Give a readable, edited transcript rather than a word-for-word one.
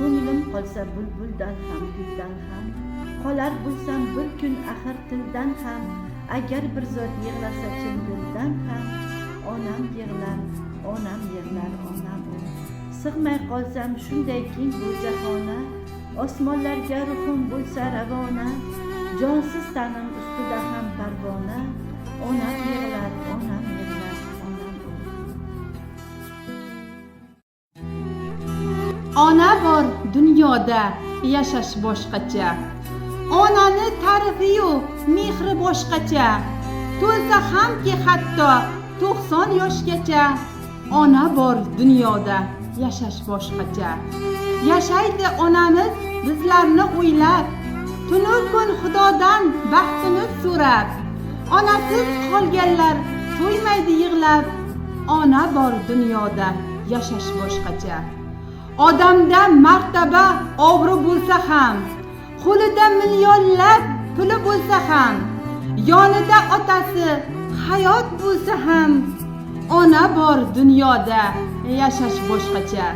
ko'nglim qolsa bulbuldan ham, guldan ham, qolar bo'lsam bir kun axir tildan ham, agar bir zot yig'lasa chin dildan ham, onam yig'lar, onam yig'lar, onam u. Sig'may qolsam shunday keng bu jahona, osmonlarga ruhim bo'lsa ravona, jonsiz tanim ustida ham parvona, onam yig'lar, onam yig'lar, onam u. Ona bor dunyoda, yashash boshqacha. Onani ta'rifi-yu mehri boshqacha. To'lsa hamki hatto 90 yoshgacha. Ona bor dunyoda, yashash boshqacha. Yashaydi onamiz bizlarni o'ylab, tunu kun Xudodan baxtini so'rab. Onasiz qolganlar to'ymaydi yig'lab. Ona bor dunyoda, yashash boshqacha. Odamda martaba, obro' bo'lsa ham, qo'lida millionlab puli bo'lsa ham, yonida otasi hayot bo'lsa ham, ona bor dunyoda, yashash boshqacha.